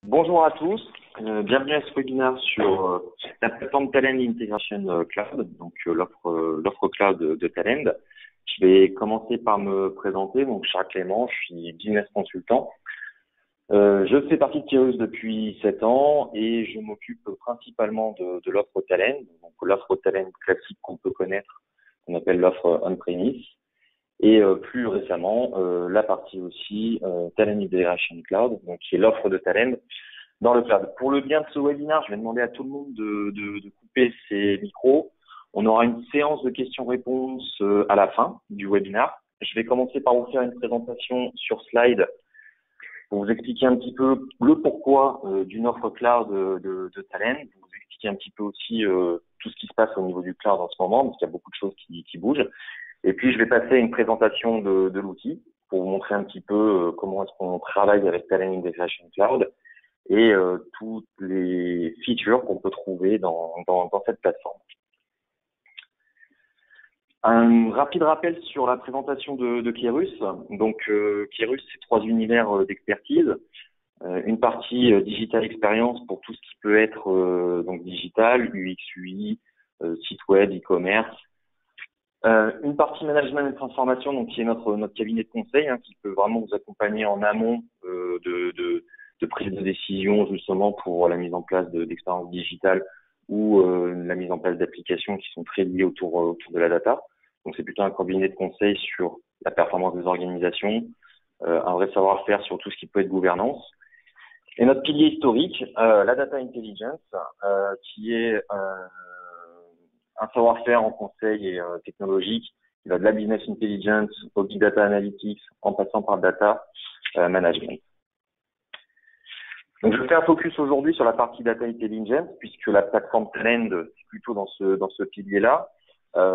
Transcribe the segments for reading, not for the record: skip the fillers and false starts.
Bonjour à tous, bienvenue à ce webinaire sur la plateforme Talend Integration Cloud, donc l'offre cloud de Talend. Je vais commencer par me présenter. Donc Charles Clément, je suis business consultant. Je fais partie de Kairos depuis 7 ans et je m'occupe principalement de l'offre Talend, donc l'offre Talend classique qu'on peut connaître, qu'on appelle l'offre on-premise. Et plus récemment, la partie aussi Talend Integration Cloud, donc qui est l'offre de Talend dans le cloud. Pour le bien de ce webinaire, je vais demander à tout le monde de couper ses micros. On aura une séance de questions-réponses à la fin du webinaire. Je vais commencer par vous faire une présentation sur slide pour vous expliquer un petit peu le pourquoi d'une offre cloud de Talend, vous expliquer un petit peu aussi tout ce qui se passe au niveau du cloud en ce moment, parce qu'il y a beaucoup de choses qui bougent. Et puis, je vais passer à une présentation de l'outil pour vous montrer un petit peu comment est-ce qu'on travaille avec Talend Integration Cloud et toutes les features qu'on peut trouver dans cette plateforme. Un rapide rappel sur la présentation de Kairos. Donc, Kairos, c'est 3 univers d'expertise. Une partie digital experience pour tout ce qui peut être donc digital, UX, UI, site web, e-commerce. Une partie management et transformation, donc qui est notre cabinet de conseil, qui peut vraiment vous accompagner en amont de prise de décision justement pour la mise en place d'expériences digitales ou la mise en place d'applications qui sont très liées autour de la data. Donc c'est plutôt un cabinet de conseil sur la performance des organisations, un vrai savoir-faire sur tout ce qui peut être gouvernance. Et notre pilier historique, la data intelligence, qui est un savoir-faire en conseil et technologique, qui va de la business intelligence au big data analytics en passant par le data management. Donc je fais un focus aujourd'hui sur la partie data intelligence puisque la plateforme Talend c'est plutôt dans ce pilier-là.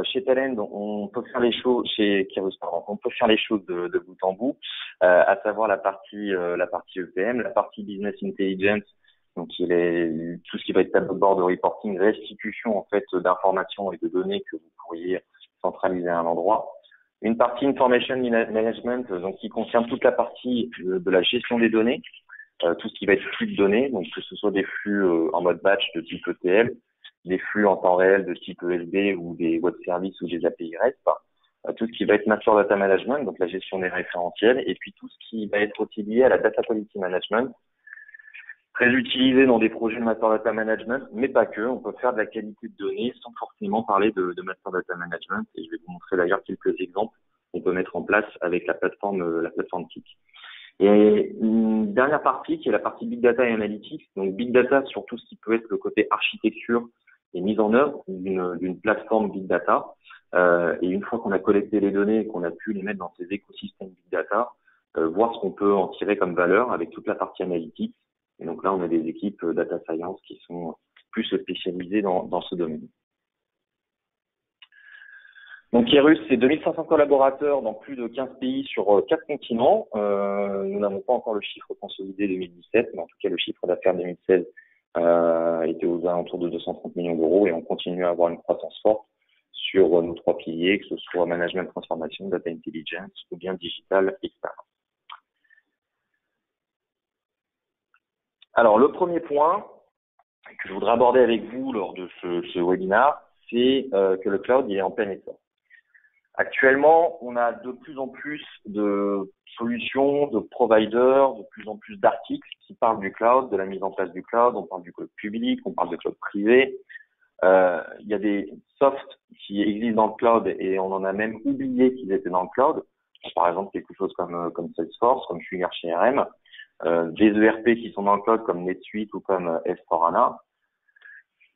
Chez Talend, on peut faire les choses chez Kairos, on peut faire les choses de bout en bout, à savoir la partie EPM, la partie business intelligence. Donc, tout ce qui va être tableau de bord de reporting, restitution, en fait, d'informations et de données que vous pourriez centraliser à un endroit. Une partie information management, donc, qui concerne toute la partie de la gestion des données, tout ce qui va être flux de données, donc, que ce soit des flux en mode batch de type ETL, des flux en temps réel de type ESB ou des web services ou des API REST, tout ce qui va être master data management, donc la gestion des référentiels, et puis tout ce qui va être aussi lié à la data quality management, très utilisé dans des projets de master data management, mais pas que. On peut faire de la qualité de données sans forcément parler de master data management. Et je vais vous montrer d'ailleurs quelques exemples qu'on peut mettre en place avec la plateforme TIC. Et une dernière partie qui est la partie big data et analytics. Donc big data sur tout ce qui peut être le côté architecture et mise en œuvre d'une plateforme big data. Et une fois qu'on a collecté les données et qu'on a pu les mettre dans ces écosystèmes big data, voir ce qu'on peut en tirer comme valeur avec toute la partie analytique. Et donc là, on a des équipes data science qui sont plus spécialisées dans ce domaine. Donc Kairos, c'est 2500 collaborateurs dans plus de 15 pays sur 4 continents. Nous n'avons pas encore le chiffre consolidé 2017, mais en tout cas, le chiffre d'affaires 2016 était aux alentours de 230 millions d'euros et on continue à avoir une croissance forte sur nos 3 piliers, que ce soit management, transformation, data intelligence ou bien digital expert. Alors, le premier point que je voudrais aborder avec vous lors de ce webinaire, c'est que le cloud il est en plein essor. Actuellement, on a de plus en plus de solutions, de providers, de plus en plus d'articles qui parlent du cloud, de la mise en place du cloud. On parle du cloud public, on parle de cloud privé. Il y a des softs qui existent dans le cloud et on en a même oublié qu'ils étaient dans le cloud. Par exemple, quelque chose comme Salesforce, comme Sugar CRM. Des ERP qui sont dans le cloud comme NetSuite ou comme S4HANA.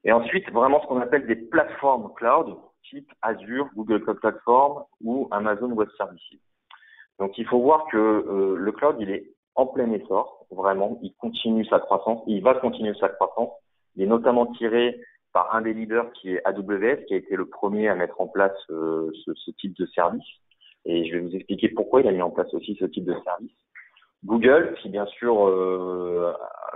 Et ensuite, vraiment ce qu'on appelle des plateformes cloud, type Azure, Google Cloud Platform ou Amazon Web Services. Donc, il faut voir que le cloud, il est en plein essor, vraiment. Il continue sa croissance, il va continuer sa croissance. Il est notamment tiré par un des leaders qui est AWS, qui a été le premier à mettre en place ce type de service. Et je vais vous expliquer pourquoi il a mis en place aussi ce type de service. Google, qui bien sûr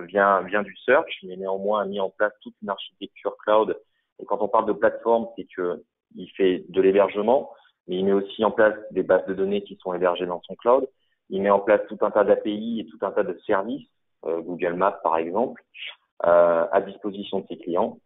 vient du search, mais néanmoins a mis en place toute une architecture cloud. Et quand on parle de plateforme, c'est que il fait de l'hébergement, mais il met aussi en place des bases de données qui sont hébergées dans son cloud. Il met en place tout un tas d'API et tout un tas de services Google Maps par exemple, à disposition de ses clients.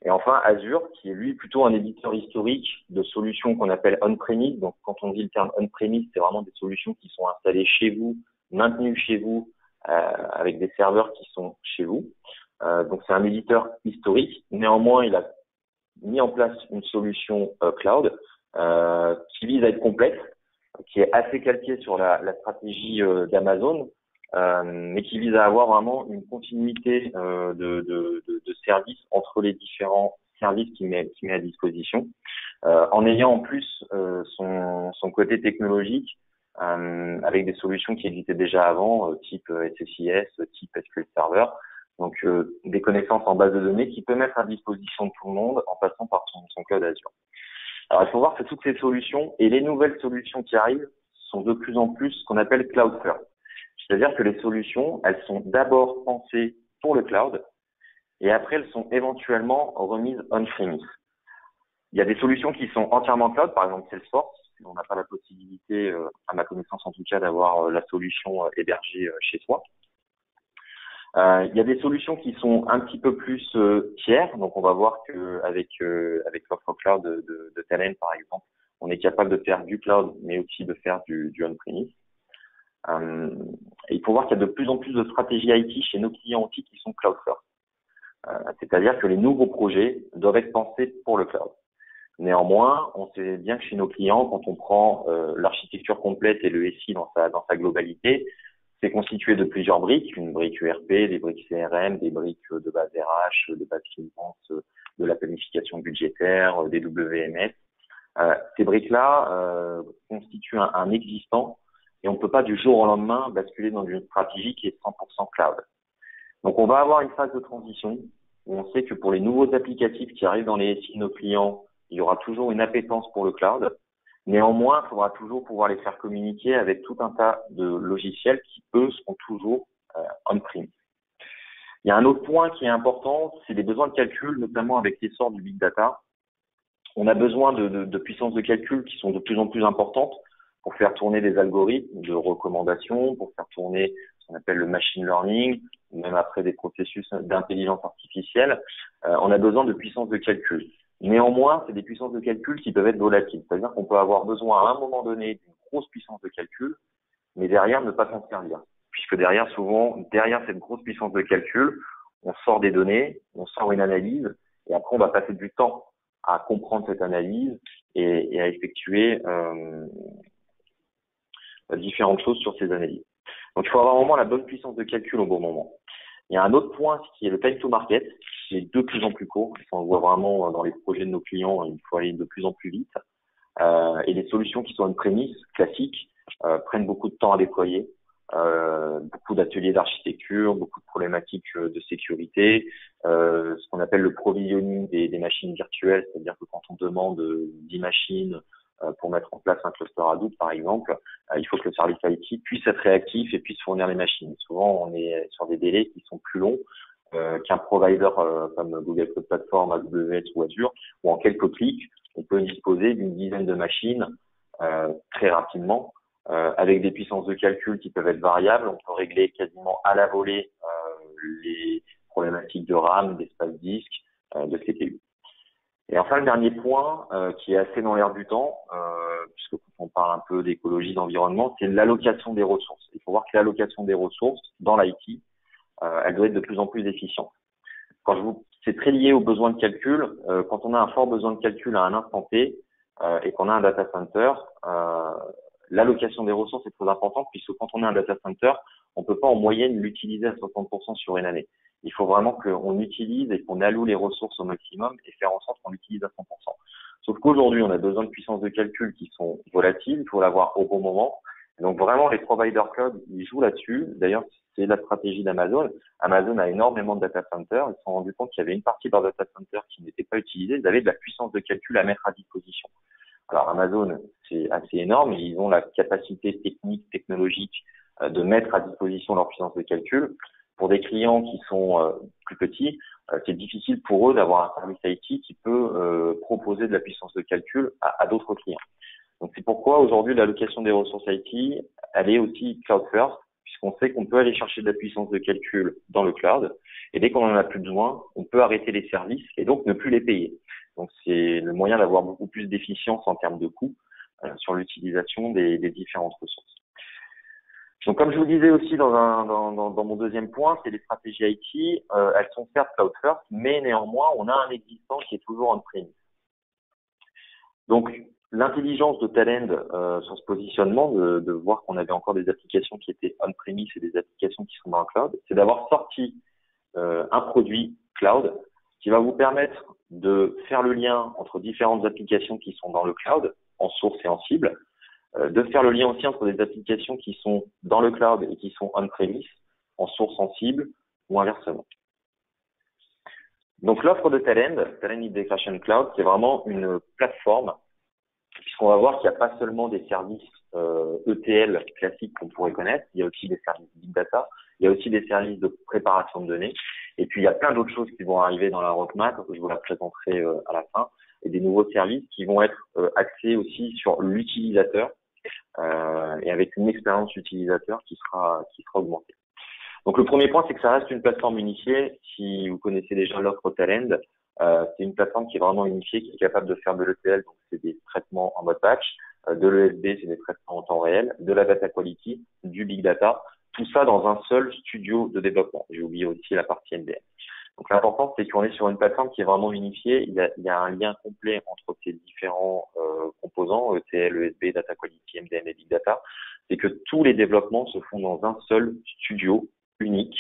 Et enfin, Azure, qui est lui plutôt un éditeur historique de solutions qu'on appelle on-premise. Donc, quand on dit le terme on-premise, c'est vraiment des solutions qui sont installées chez vous, maintenues chez vous, avec des serveurs qui sont chez vous. Donc, c'est un éditeur historique. Néanmoins, il a mis en place une solution cloud qui vise à être complète, qui est assez calquée sur la stratégie d'Amazon, mais qui vise à avoir vraiment une continuité de services entre les différents services qu'il met à disposition, en ayant en plus son côté technologique avec des solutions qui existaient déjà avant, type SSIS, type SQL Server. Donc des connaissances en base de données qu'il peut mettre à disposition de tout le monde en passant par son cloud Azure. Alors il faut voir que toutes ces solutions et les nouvelles solutions qui arrivent sont de plus en plus ce qu'on appelle cloud first. C'est-à-dire que les solutions, elles sont d'abord pensées pour le cloud et après elles sont éventuellement remises on-premise. Il y a des solutions qui sont entièrement cloud, par exemple Salesforce. On n'a pas la possibilité, à ma connaissance en tout cas, d'avoir la solution hébergée chez soi. Il y a des solutions qui sont un petit peu plus tiers. Donc, on va voir que avec l'offre cloud de Talend, par exemple, on est capable de faire du cloud, mais aussi de faire du on-premise. Et il faut voir qu'il y a de plus en plus de stratégies IT chez nos clients aussi qui sont cloud first. C'est-à-dire que les nouveaux projets doivent être pensés pour le cloud. Néanmoins, on sait bien que chez nos clients, quand on prend l'architecture complète et le SI dans sa globalité, c'est constitué de plusieurs briques, une brique ERP, des briques CRM, des briques de base RH, de base finance, de la planification budgétaire, des WMS. Ces briques-là constituent un existant et on ne peut pas du jour au lendemain basculer dans une stratégie qui est 100% cloud. Donc on va avoir une phase de transition où on sait que pour les nouveaux applicatifs qui arrivent dans les SI de nos clients, il y aura toujours une appétence pour le cloud. Néanmoins, il faudra toujours pouvoir les faire communiquer avec tout un tas de logiciels qui, eux, seront toujours on-premise. Il y a un autre point qui est important, c'est les besoins de calcul, notamment avec l'essor du big data. On a besoin de puissances de calcul qui sont de plus en plus importantes pour faire tourner des algorithmes de recommandation, pour faire tourner ce qu'on appelle le machine learning, même après des processus d'intelligence artificielle. On a besoin de puissances de calcul. Néanmoins, c'est des puissances de calcul qui peuvent être volatiles. C'est-à-dire qu'on peut avoir besoin à un moment donné d'une grosse puissance de calcul, mais derrière ne pas s'en servir. Puisque derrière, souvent, derrière cette grosse puissance de calcul, on sort des données, on sort une analyse, et après on va passer du temps à comprendre cette analyse et à effectuer différentes choses sur ces analyses. Donc il faut avoir vraiment la bonne puissance de calcul au bon moment. Il y a un autre point qui est le time to market, qui est de plus en plus court. On le voit vraiment dans les projets de nos clients, il faut aller de plus en plus vite. Et les solutions qui sont on-premise, classiques, prennent beaucoup de temps à déployer. Beaucoup d'ateliers d'architecture, beaucoup de problématiques de sécurité, ce qu'on appelle le provisioning des machines virtuelles, c'est-à-dire que quand on demande 10 machines pour mettre en place un cluster Hadoop, par exemple, il faut que le service IT puisse être réactif et puisse fournir les machines. Souvent, on est sur des délais qui sont plus longs qu'un provider comme Google Cloud Platform, AWS ou Azure, où en quelques clics, on peut disposer d'une dizaine de machines très rapidement, avec des puissances de calcul qui peuvent être variables. On peut régler quasiment à la volée les problématiques de RAM, d'espace disque, de CPU. Et enfin, le dernier point qui est assez dans l'air du temps, puisque quand on parle un peu d'écologie, d'environnement, c'est l'allocation des ressources. Il faut voir que l'allocation des ressources dans l'IT, elle doit être de plus en plus efficiente. C'est très lié aux besoins de calcul. Quand on a un fort besoin de calcul à un instant T et qu'on a un data center, l'allocation des ressources est très importante puisque quand on a un data center, on ne peut pas en moyenne l'utiliser à 60% sur une année. Il faut vraiment qu'on utilise et qu'on alloue les ressources au maximum et faire en sorte qu'on l'utilise à 100%. Sauf qu'aujourd'hui, on a besoin de puissances de calcul qui sont volatiles, il faut l'avoir au bon moment. Donc vraiment, les providers cloud, ils jouent là-dessus. D'ailleurs, c'est la stratégie d'Amazon. Amazon a énormément de data centers. Ils se sont rendus compte qu'il y avait une partie de leur data center qui n'était pas utilisée. Ils avaient de la puissance de calcul à mettre à disposition. Alors Amazon, c'est assez énorme. Ils ont la capacité technique, technologique de mettre à disposition leur puissance de calcul. Pour des clients qui sont plus petits, c'est difficile pour eux d'avoir un service IT qui peut proposer de la puissance de calcul à d'autres clients. Donc c'est pourquoi aujourd'hui l'allocation des ressources IT, elle est aussi cloud first, puisqu'on sait qu'on peut aller chercher de la puissance de calcul dans le cloud, et dès qu'on en a plus besoin, on peut arrêter les services et donc ne plus les payer. Donc c'est le moyen d'avoir beaucoup plus d'efficience en termes de coûts sur l'utilisation des différentes ressources. Donc comme je vous disais aussi dans mon deuxième point, c'est les stratégies IT, elles sont certes cloud first, mais néanmoins on a un existant qui est toujours on-premise. Donc l'intelligence de Talend sur ce positionnement, de voir qu'on avait encore des applications qui étaient on-premise et des applications qui sont dans le cloud, c'est d'avoir sorti un produit cloud qui va vous permettre de faire le lien entre différentes applications qui sont dans le cloud, en source et en cible, de faire le lien aussi entre des applications qui sont dans le cloud et qui sont on-premise, en source, en cible, ou inversement. Donc l'offre de Talend Integration Cloud, c'est vraiment une plateforme, puisqu'on va voir qu'il n'y a pas seulement des services ETL classiques qu'on pourrait connaître, il y a aussi des services Big Data, il y a aussi des services de préparation de données, et puis il y a plein d'autres choses qui vont arriver dans la roadmap, je vous la présenterai à la fin, et des nouveaux services qui vont être axés aussi sur l'utilisateur, et avec une expérience utilisateur qui sera augmentée. Donc le premier point, c'est que ça reste une plateforme unifiée. Si vous connaissez déjà l'offre Talend, c'est une plateforme qui est vraiment unifiée, qui est capable de faire de l'ETL, donc c'est des traitements en mode batch, de l'ESB, c'est des traitements en temps réel, de la data quality, du big data, tout ça dans un seul studio de développement. J'ai oublié aussi la partie MDM. Donc l'important, c'est qu'on est sur une plateforme qui est vraiment unifiée. Il y a un lien complet entre ces différents composants, ETL, ESB, data quality, MDM et big data. C'est que tous les développements se font dans un seul studio unique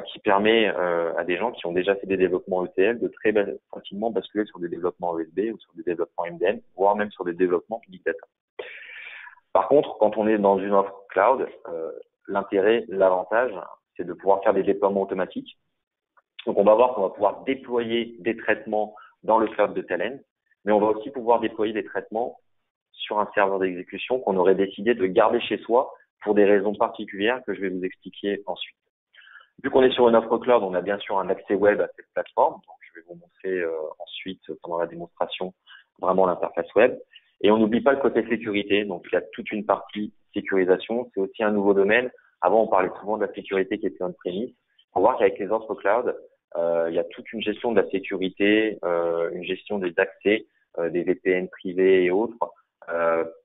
qui permet à des gens qui ont déjà fait des développements ETL de très facilement basculer sur des développements ESB ou sur des développements MDM, voire même sur des développements big data. Par contre, quand on est dans une offre cloud, l'intérêt, l'avantage, c'est de pouvoir faire des déploiements automatiques. Donc, on va voir qu'on va pouvoir déployer des traitements dans le cloud de Talend, mais on va aussi pouvoir déployer des traitements sur un serveur d'exécution qu'on aurait décidé de garder chez soi pour des raisons particulières que je vais vous expliquer ensuite. Vu qu'on est sur une offre cloud, on a bien sûr un accès web à cette plateforme. Donc, je vais vous montrer ensuite, pendant la démonstration, vraiment l'interface web. Et on n'oublie pas le côté sécurité. Donc, il y a toute une partie sécurisation. C'est aussi un nouveau domaine. Avant, on parlait souvent de la sécurité qui était on-premise. On va voir qu'avec les offres cloud, il y a toute une gestion de la sécurité, une gestion des accès, des VPN privés et autres,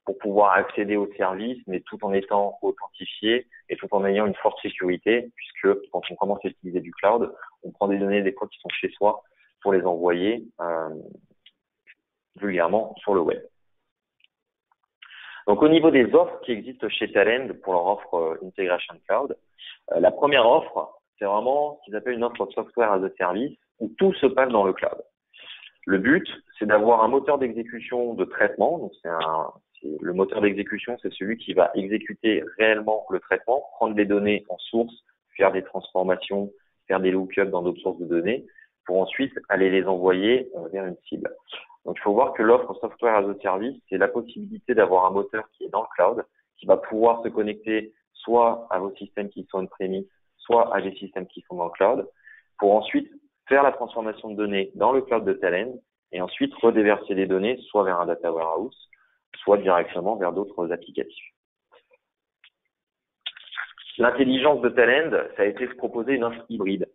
pour pouvoir accéder aux services, mais tout en étant authentifié et tout en ayant une forte sécurité, puisque quand on commence à utiliser du cloud, on prend des données des fois qui sont chez soi pour les envoyer vulgairement sur le web. Donc au niveau des offres qui existent chez Talend pour leur offre Integration Cloud, la première offre, c'est vraiment ce qu'ils appellent une offre software as a service où tout se passe dans le cloud. Le but, c'est d'avoir un moteur d'exécution de traitement. Donc le moteur d'exécution, c'est celui qui va exécuter réellement le traitement, prendre les données en source, faire des transformations, faire des lookups dans d'autres sources de données, pour ensuite aller les envoyer vers une cible. Donc il faut voir que l'offre software as a service, c'est la possibilité d'avoir un moteur qui est dans le cloud, qui va pouvoir se connecter soit à vos systèmes qui sont on-premise, soit à des systèmes qui sont dans le cloud, pour ensuite faire la transformation de données dans le cloud de Talend et ensuite redéverser les données soit vers un data warehouse, soit directement vers d'autres applicatifs. L'intelligence de Talend, ça a été de proposer une offre hybride.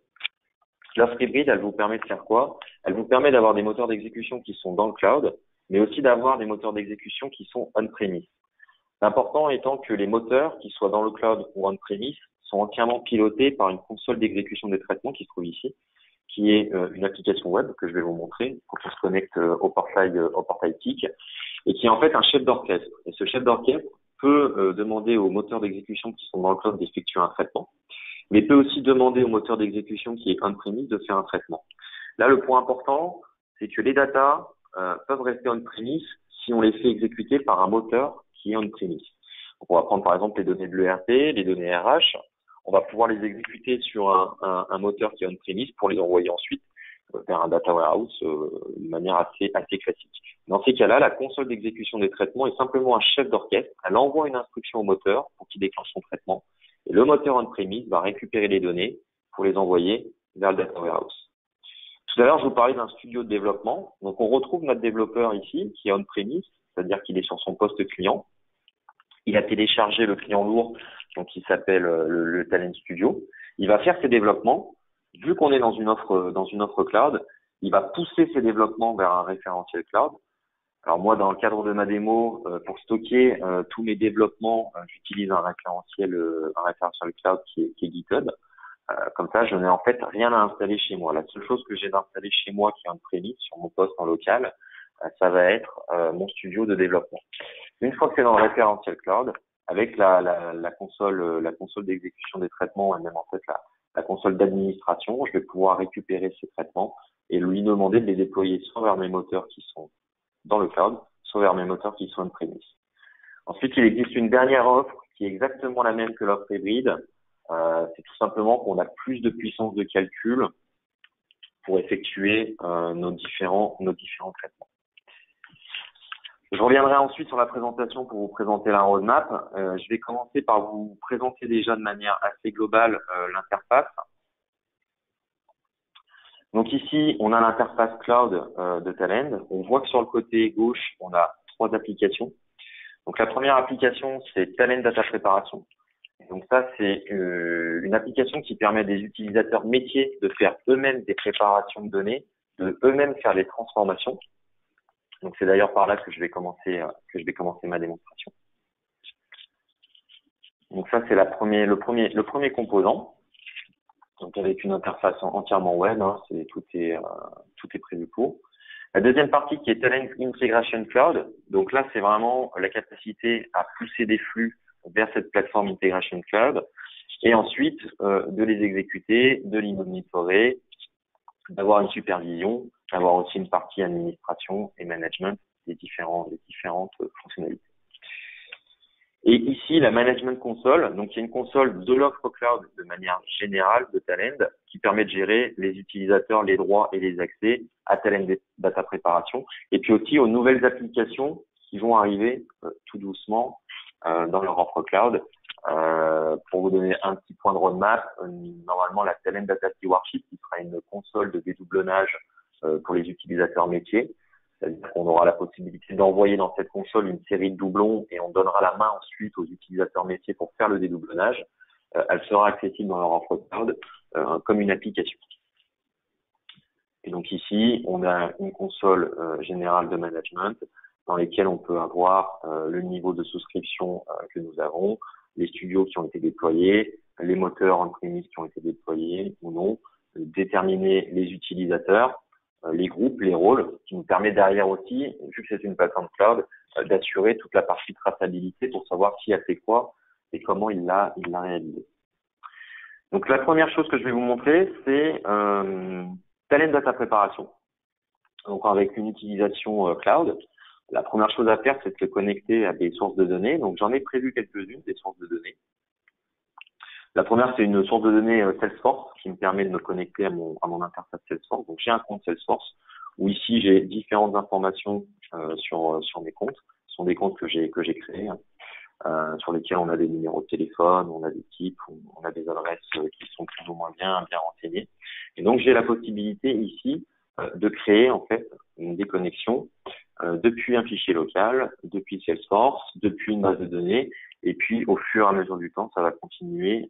L'offre hybride, elle vous permet de faire quoi? Elle vous permet d'avoir des moteurs d'exécution qui sont dans le cloud, mais aussi d'avoir des moteurs d'exécution qui sont on-premise. L'important étant que les moteurs, qu'ils soient dans le cloud ou on-premise, sont entièrement pilotés par une console d'exécution des traitements qui se trouve ici, qui est une application web que je vais vous montrer quand on se connecte au portail TIC, et qui est en fait un chef d'orchestre. Et ce chef d'orchestre peut demander aux moteurs d'exécution qui sont dans le cloud d'effectuer un traitement, mais peut aussi demander au moteur d'exécution qui est on-premise de faire un traitement. Là, le point important, c'est que les datas peuvent rester on-premise si on les fait exécuter par un moteur qui est on-premise. Donc, on va prendre par exemple les données de l'ERP, les données RH. On va pouvoir les exécuter sur un moteur qui est on-premise pour les envoyer ensuite vers un data warehouse de manière assez classique. Dans ces cas-là, la console d'exécution des traitements est simplement un chef d'orchestre. Elle envoie une instruction au moteur pour qu'il déclenche son traitement. Et le moteur on-premise va récupérer les données pour les envoyer vers le data warehouse. Tout à l'heure, je vous parlais d'un studio de développement. Donc, on retrouve notre développeur ici qui est on-premise, c'est-à-dire qu'il est sur son poste client. Il a téléchargé le client lourd donc qui s'appelle le Talent Studio. Il va faire ses développements. Vu qu'on est dans une offre cloud, il va pousser ses développements vers un référentiel cloud. Alors moi, dans le cadre de ma démo, pour stocker tous mes développements, j'utilise un référentiel cloud qui est GitHub. Comme ça, je n'ai en fait rien à installer chez moi. La seule chose que j'ai d'installer chez moi qui est on-premise sur mon poste en local, ça va être mon studio de développement. Une fois que c'est dans le référentiel cloud, avec la console d'exécution des traitements et même en fait la console d'administration, je vais pouvoir récupérer ces traitements et lui demander de les déployer soit vers mes moteurs qui sont dans le cloud, soit vers mes moteurs qui sont on-premise. Ensuite, il existe une dernière offre qui est exactement la même que l'offre hybride. C'est tout simplement qu'on a plus de puissance de calcul pour effectuer nos différents traitements. Je reviendrai ensuite sur la présentation pour vous présenter la roadmap. Je vais commencer par vous présenter déjà de manière assez globale l'interface. Donc ici, on a l'interface cloud de Talend. On voit que sur le côté gauche, on a 3 applications. Donc la première application, c'est Talend Data Préparation. Donc ça, c'est une application qui permet des utilisateurs métiers de faire eux-mêmes des préparations de données, de eux-mêmes faire des transformations. Donc c'est d'ailleurs par là que je vais commencer ma démonstration. Donc ça, c'est le premier composant. Donc avec une interface entièrement web, hein, tout est prévu pour. La deuxième partie qui est Talend Integration Cloud. Donc là, c'est vraiment la capacité à pousser des flux vers cette plateforme Integration Cloud et ensuite de les exécuter, de les monitorer, d'avoir une supervision, d'avoir aussi une partie administration et management des différentes fonctionnalités. Et ici, la Management Console, donc il y a une console de l'offre cloud de manière générale de Talend qui permet de gérer les utilisateurs, les droits et les accès à Talend Data Préparation et puis aussi aux nouvelles applications qui vont arriver tout doucement dans leur offre cloud. Pour vous donner un petit point de roadmap, normalement la Talend Data Stewardship qui sera une console de dédoublonnage pour les utilisateurs métiers. C'est-à-dire qu'on aura la possibilité d'envoyer dans cette console une série de doublons et on donnera la main ensuite aux utilisateurs métiers pour faire le dédoublonnage. Elle sera accessible dans leur offre cloud comme une application. Et donc ici, on a une console générale de management dans lesquelles on peut avoir le niveau de souscription que nous avons, les studios qui ont été déployés, les moteurs on-premise qui ont été déployés ou non, déterminer les utilisateurs, les groupes, les rôles, qui nous permet derrière aussi, vu que c'est une plateforme cloud, d'assurer toute la partie traçabilité pour savoir qui a fait quoi et comment il l'a réalisé. Donc la première chose que je vais vous montrer, c'est Talend Data Préparation. Donc avec une utilisation cloud, la première chose à faire, c'est de se connecter à des sources de données. Donc j'en ai prévu quelques-unes, des sources de données. La première, c'est une source de données Salesforce qui me permet de me connecter à mon interface Salesforce. Donc, j'ai un compte Salesforce où ici, j'ai différentes informations sur mes comptes. Ce sont des comptes que j'ai créés, sur lesquels on a des numéros de téléphone, on a des types, on a des adresses qui sont plus ou moins bien renseignées. Et donc, j'ai la possibilité ici de créer en fait des connexions depuis un fichier local, depuis Salesforce, depuis une base de données. Et puis, au fur et à mesure du temps, ça va continuer.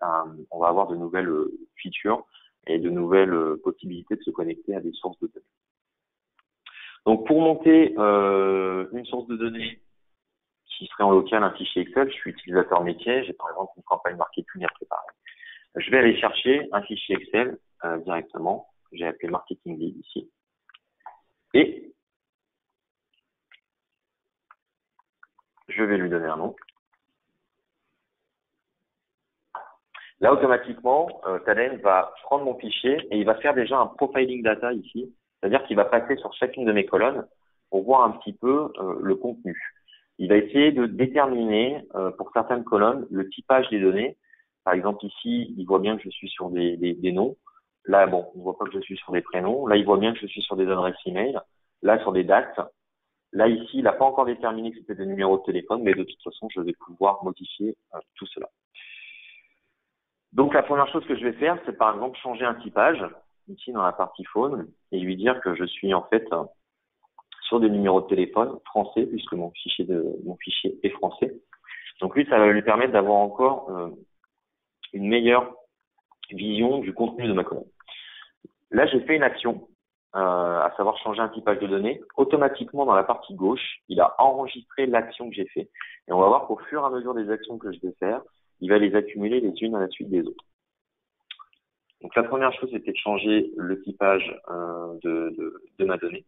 On va avoir de nouvelles features et de nouvelles possibilités de se connecter à des sources de données. Donc, pour monter une source de données qui serait en local, un fichier Excel, je suis utilisateur métier, j'ai par exemple une campagne marketing à préparer. Je vais aller chercher un fichier Excel directement, que j'ai appelé Marketing Lead ici. Et je vais lui donner un nom. Là, automatiquement, Talend va prendre mon fichier et il va faire déjà un profiling data ici, c'est-à-dire qu'il va passer sur chacune de mes colonnes pour voir un petit peu le contenu. Il va essayer de déterminer pour certaines colonnes le typage des données. Par exemple, ici, il voit bien que je suis sur des noms. Là, bon, il ne voit pas que je suis sur des prénoms. Là, il voit bien que je suis sur des adresses email. Là, sur des dates. Là, ici, il n'a pas encore déterminé que c'était des numéros de téléphone, mais de toute façon, je vais pouvoir modifier tout cela. Donc, la première chose que je vais faire, c'est par exemple changer un typage, ici dans la partie phone, et lui dire que je suis en fait sur des numéros de téléphone français, puisque mon fichier est français. Donc lui, ça va lui permettre d'avoir encore une meilleure vision du contenu de ma colonne. Là, j'ai fait une action, à savoir changer un typage de données. Automatiquement, dans la partie gauche, il a enregistré l'action que j'ai fait. Et on va voir qu'au fur et à mesure des actions que je vais faire, il va les accumuler les unes à la suite des autres. Donc la première chose, c'était de changer le typage de ma donnée.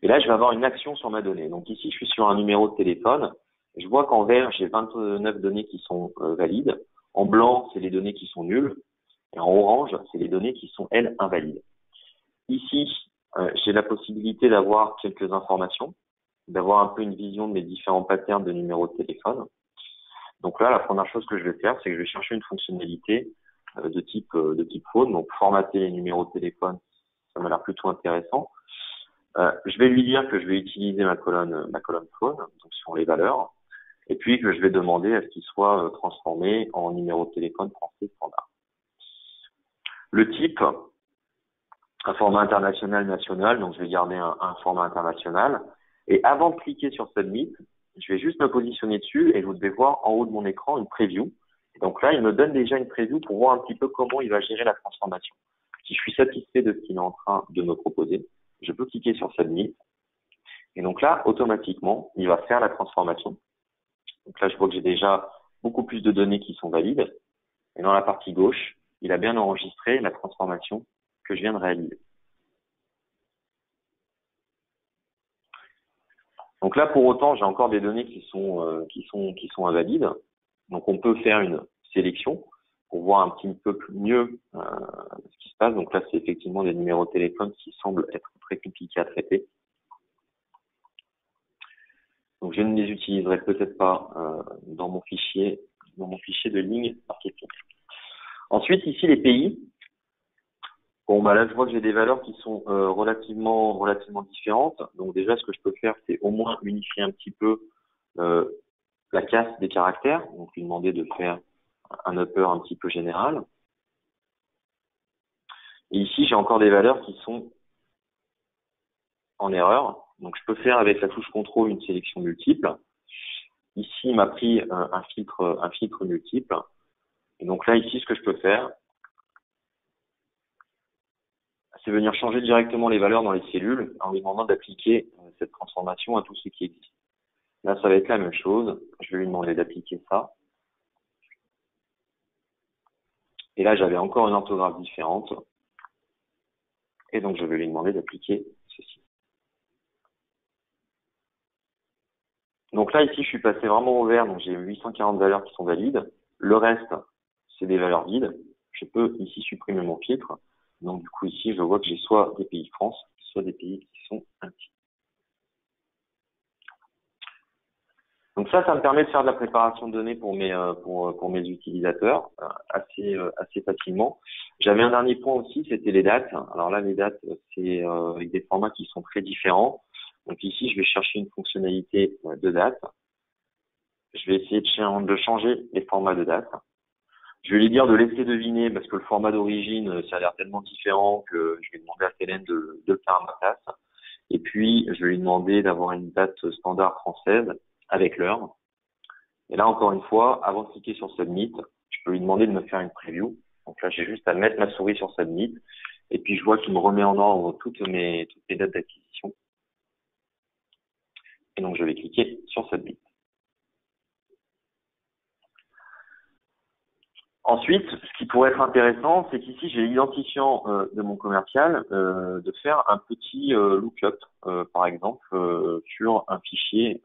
Et là, je vais avoir une action sur ma donnée. Donc ici, je suis sur un numéro de téléphone. Je vois qu'en vert, j'ai 29 données qui sont valides. En blanc, c'est les données qui sont nulles. Et en orange, c'est les données qui sont, elles, invalides. Ici, j'ai la possibilité d'avoir quelques informations, d'avoir un peu une vision de mes différents patterns de numéros de téléphone. Donc là, la première chose que je vais faire, c'est que je vais chercher une fonctionnalité de type phone. Donc formater les numéros de téléphone, ça m'a l'air plutôt intéressant. Je vais lui dire que je vais utiliser ma colonne phone, donc sur les valeurs, et puis que je vais demander à ce qu'il soit transformé en numéro de téléphone français standard. Le type, un format international national, donc je vais garder un format international. Et avant de cliquer sur Submit, je vais juste me positionner dessus et vous devez voir en haut de mon écran une preview. Donc là, il me donne déjà une preview pour voir un petit peu comment il va gérer la transformation. Si je suis satisfait de ce qu'il est en train de me proposer, je peux cliquer sur Submit. Et donc là, automatiquement, il va faire la transformation. Donc là, je vois que j'ai déjà beaucoup plus de données qui sont valides. Et dans la partie gauche, il a bien enregistré la transformation que je viens de réaliser. Donc là, pour autant, j'ai encore des données qui sont invalides. Donc on peut faire une sélection pour voir un petit peu mieux ce qui se passe. Donc là, c'est effectivement des numéros de téléphone qui semblent être très compliqués à traiter. Donc je ne les utiliserai peut-être pas dans mon fichier de ligne marketing. Ensuite, ici les pays. Bon, bah là, je vois que j'ai des valeurs qui sont relativement différentes. Donc déjà, ce que je peux faire, c'est au moins unifier un petit peu la casse des caractères. Donc lui demander de faire un upper un petit peu général. Et ici, j'ai encore des valeurs qui sont en erreur. Donc je peux faire avec la touche contrôle une sélection multiple. Ici, il m'a pris un filtre multiple. Et donc là, ici, ce que je peux faire, c'est venir changer directement les valeurs dans les cellules en lui demandant d'appliquer cette transformation à tout ce qui existe. Là, ça va être la même chose. Je vais lui demander d'appliquer ça. Et là, j'avais encore une orthographe différente. Et donc, je vais lui demander d'appliquer ceci. Donc là, ici, je suis passé vraiment au vert. Donc, j'ai 840 valeurs qui sont valides. Le reste, c'est des valeurs vides. Je peux ici supprimer mon filtre. Donc, du coup, ici, je vois que j'ai soit des pays France, soit des pays qui sont inclus. Donc ça me permet de faire de la préparation de données pour mes utilisateurs assez facilement. J'avais un dernier point aussi, c'était les dates. Alors là, les dates, c'est avec des formats qui sont très différents. Donc ici, je vais chercher une fonctionnalité de date. Je vais essayer de changer les formats de date. Je vais lui dire de laisser deviner parce que le format d'origine, ça a l'air tellement différent que je vais demander à Hélène de le faire à ma place. Et puis, je vais lui demander d'avoir une date standard française avec l'heure. Et là, encore une fois, avant de cliquer sur Submit, je peux lui demander de me faire une preview. Donc là, j'ai juste à mettre ma souris sur Submit. Et puis, je vois qu'il me remet en ordre toutes mes dates d'acquisition. Et donc, je vais cliquer sur Submit. Ensuite, ce qui pourrait être intéressant, c'est qu'ici, j'ai l'identifiant de mon commercial de faire un petit lookup, par exemple, sur un fichier.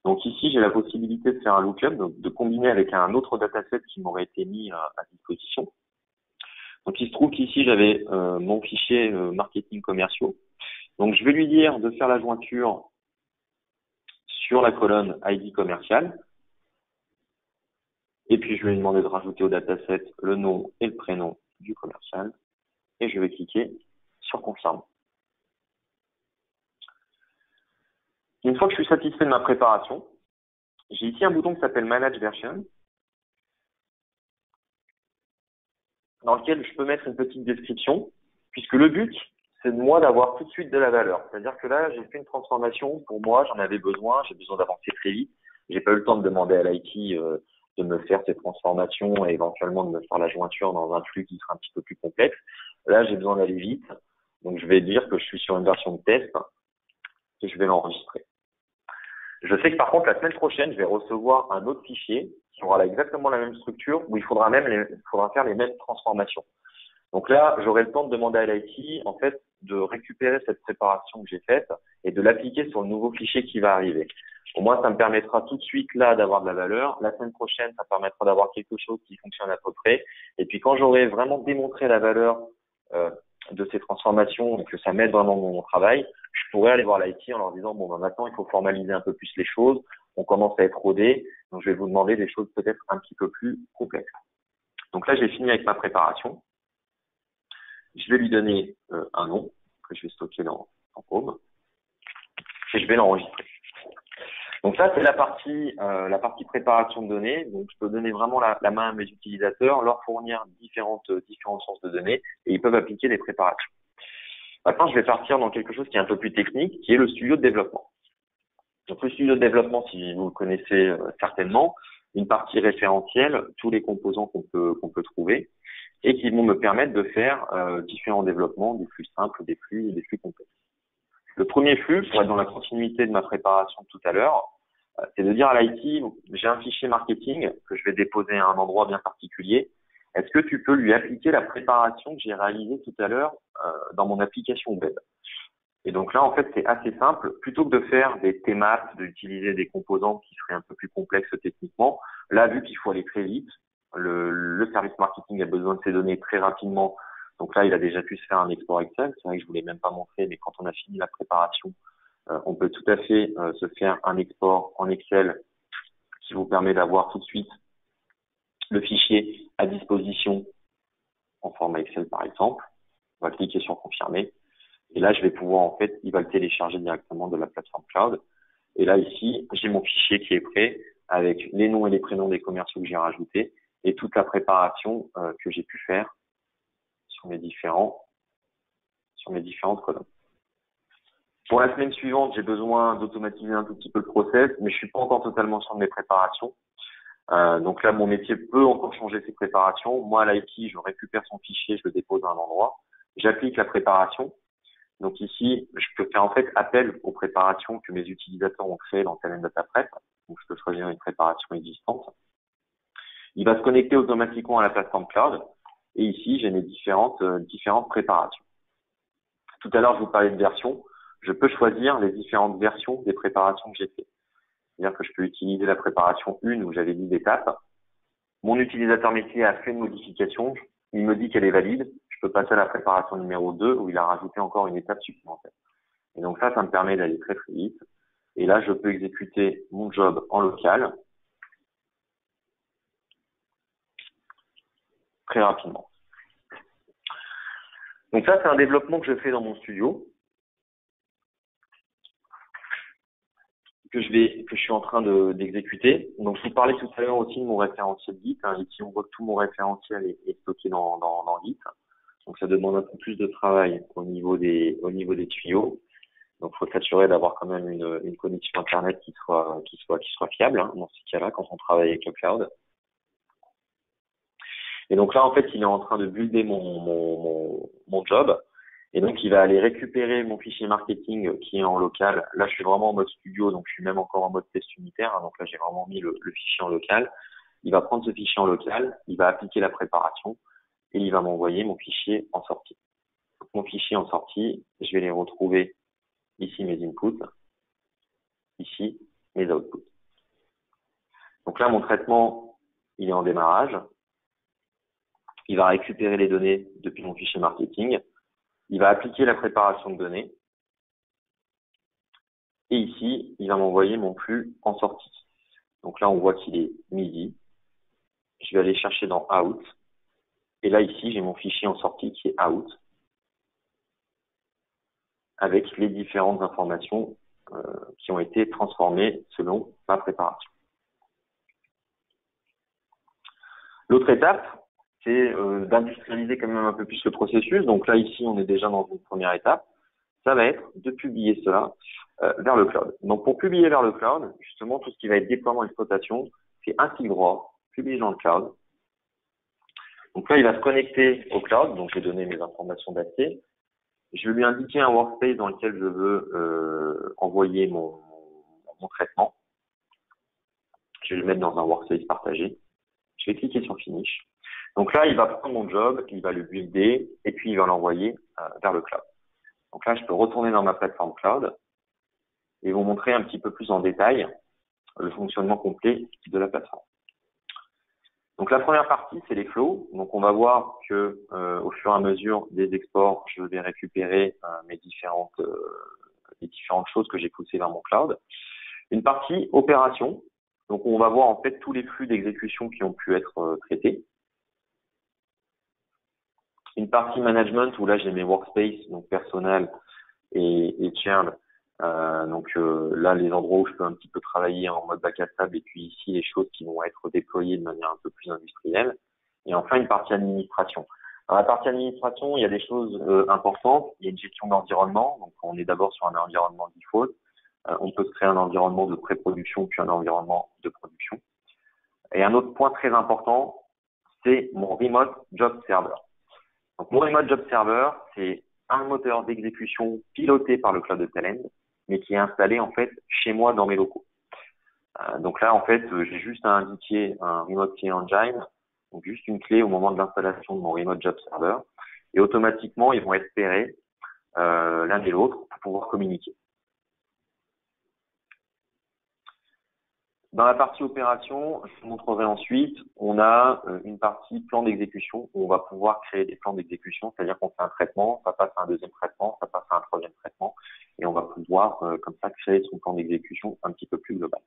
Donc ici, j'ai la possibilité de faire un lookup, donc de combiner avec un autre dataset qui m'aurait été mis à disposition. Donc il se trouve qu'ici, j'avais mon fichier marketing commerciaux. Donc je vais lui dire de faire la jointure sur la colonne ID commercial. Et puis, je vais lui demander de rajouter au dataset le nom et le prénom du commercial. Et je vais cliquer sur Confirme. Une fois que je suis satisfait de ma préparation, j'ai ici un bouton qui s'appelle Manage Version, dans lequel je peux mettre une petite description, puisque le but, c'est de moi d'avoir tout de suite de la valeur. C'est-à-dire que là, j'ai fait une transformation pour moi, j'en avais besoin, j'ai besoin d'avancer très vite. J'ai pas eu le temps de demander à l'IT de me faire ces transformations et éventuellement de me faire la jointure dans un flux qui sera un petit peu plus complexe. Là, j'ai besoin d'aller vite. Donc, je vais dire que je suis sur une version de test et je vais l'enregistrer. Je sais que par contre, la semaine prochaine, je vais recevoir un autre fichier qui aura exactement la même structure où il faudra faire les mêmes transformations. Donc là, j'aurai le temps de demander à l'IT, en fait, de récupérer cette préparation que j'ai faite et de l'appliquer sur le nouveau fichier qui va arriver. Au moins, ça me permettra tout de suite là d'avoir de la valeur. La semaine prochaine, ça permettra d'avoir quelque chose qui fonctionne à peu près. Et puis quand j'aurai vraiment démontré la valeur de ces transformations et que ça m'aide vraiment dans mon travail, je pourrais aller voir l'IT en leur disant bon, maintenant il faut formaliser un peu plus les choses. On commence à être rodé, donc je vais vous demander des choses peut-être un petit peu plus complexes. Donc là, j'ai fini avec ma préparation. Je vais lui donner un nom que je vais stocker dans Home et je vais l'enregistrer. Donc ça, c'est la partie préparation de données. Donc je peux donner vraiment la main à mes utilisateurs, leur fournir différentes sources de données et ils peuvent appliquer des préparations. Maintenant, je vais partir dans quelque chose qui est un peu plus technique, qui est le studio de développement. Donc le studio de développement, si vous le connaissez certainement, une partie référentielle, tous les composants qu'on peut trouver et qui vont me permettre de faire différents développements, des flux simples, des flux complexes. Le premier flux, pour être dans la continuité de ma préparation de tout à l'heure, c'est de dire à l'IT, j'ai un fichier marketing que je vais déposer à un endroit bien particulier. Est-ce que tu peux lui appliquer la préparation que j'ai réalisée tout à l'heure dans mon application web? Et donc là, en fait, c'est assez simple. Plutôt que de faire des thémates, d'utiliser des composants qui seraient un peu plus complexes techniquement, là, vu qu'il faut aller très vite, le service marketing a besoin de ces données très rapidement. Donc là, il a déjà pu se faire un export Excel. C'est vrai que je vous l'ai même pas montré, mais quand on a fini la préparation, on peut tout à fait se faire un export en Excel qui vous permet d'avoir tout de suite le fichier à disposition en format Excel, par exemple. On va cliquer sur confirmer. Et là, je vais pouvoir, en fait, il va le télécharger directement de la plateforme cloud. Et là, ici, j'ai mon fichier qui est prêt avec les noms et les prénoms des commerciaux que j'ai rajoutés et toute la préparation que j'ai pu faire sur mes différentes colonnes. Pour la semaine suivante, j'ai besoin d'automatiser un tout petit peu le process, mais je suis pas encore totalement sur mes préparations. Donc là, mon métier peut encore changer ses préparations. Moi, à l'IT, je récupère son fichier, je le dépose à un endroit, j'applique la préparation. Donc ici, je peux faire en fait appel aux préparations que mes utilisateurs ont créées dans Talend Data Prep. Donc je peux choisir une préparation existante. Il va se connecter automatiquement à la plateforme cloud. Et ici, j'ai mes différentes préparations. Tout à l'heure, je vous parlais de versions. Je peux choisir les différentes versions des préparations que j'ai faites. C'est-à-dire que je peux utiliser la préparation 1 où j'avais 10 étapes. Mon utilisateur métier a fait une modification. Il me dit qu'elle est valide. Je peux passer à la préparation numéro 2 où il a rajouté encore une étape supplémentaire. Et donc ça me permet d'aller très très vite. Et là, je peux exécuter mon job en local très rapidement. Donc ça, c'est un développement que je fais dans mon studio, que je suis en train d'exécuter. Donc je vous parlais tout à l'heure aussi de mon référentiel Git. Ici, on voit que tout mon référentiel est stocké dans Git. Donc ça demande un peu plus de travail au niveau des tuyaux. Donc, il faut s'assurer d'avoir quand même une connexion Internet qui soit fiable, dans ce cas-là, quand on travaille avec le cloud. Et donc là, en fait, il est en train de builder mon job. Et donc, il va aller récupérer mon fichier marketing qui est en local. Là, je suis vraiment en mode studio, donc je suis même encore en mode test unitaire. Donc là, j'ai vraiment mis le fichier en local. Il va prendre ce fichier en local, il va appliquer la préparation et il va m'envoyer mon fichier en sortie. Donc, mon fichier en sortie, je vais les retrouver ici mes inputs, ici mes outputs. Donc là, mon traitement, il est en démarrage. Il va récupérer les données depuis mon fichier marketing. Il va appliquer la préparation de données. Et ici, il va m'envoyer mon flux en sortie. Donc là, on voit qu'il est midi. Je vais aller chercher dans out. Et là, ici, j'ai mon fichier en sortie qui est out avec les différentes informations qui ont été transformées selon ma préparation. L'autre étape, c'est d'industrialiser quand même un peu plus le processus. Donc là, ici, on est déjà dans une première étape. Ça va être de publier cela vers le cloud. Donc pour publier vers le cloud, justement, tout ce qui va être déploiement et exploitation, c'est un clic droit. publish dans le cloud. Donc là, il va se connecter au cloud. Donc, j'ai donné mes informations d'accès. Je vais lui indiquer un workspace dans lequel je veux envoyer mon traitement. Je vais le mettre dans un workspace partagé. Je vais cliquer sur Finish. Donc là, il va prendre mon job, il va le builder et puis il va l'envoyer vers le cloud. Donc là, je peux retourner dans ma plateforme cloud et vous montrer un petit peu plus en détail le fonctionnement complet de la plateforme. Donc la première partie, c'est les flows. Donc on va voir que au fur et à mesure des exports, je vais récupérer les différentes choses que j'ai poussées vers mon cloud. Une partie opération. Donc on va voir en fait tous les flux d'exécution qui ont pu être traités. Une partie management où là j'ai mes workspaces, donc personnel et shared. Là, les endroits où je peux un petit peu travailler en mode bac à sable, et puis ici, les choses qui vont être déployées de manière un peu plus industrielle. Et enfin, une partie administration. Dans la partie administration, il y a des choses importantes. Il y a une gestion d'environnement. Donc, on est d'abord sur un environnement default. On peut se créer un environnement de pré-production, puis un environnement de production. Et un autre point très important, c'est mon Remote Job Server. Donc, mon Remote Job Server, c'est un moteur d'exécution piloté par le cloud de Talend, mais qui est installé en fait chez moi dans mes locaux. Donc là, en fait, j'ai juste à indiquer un Remote Key Engine, donc juste une clé au moment de l'installation de mon Remote Job Server, et automatiquement, ils vont être pairés l'un et l'autre pour pouvoir communiquer. Dans la partie opération, je vous montrerai ensuite, on a une partie plan d'exécution où on va pouvoir créer des plans d'exécution, c'est-à-dire qu'on fait un traitement, ça passe à un deuxième traitement, ça passe à un troisième traitement, et on va pouvoir comme ça créer son plan d'exécution un petit peu plus global.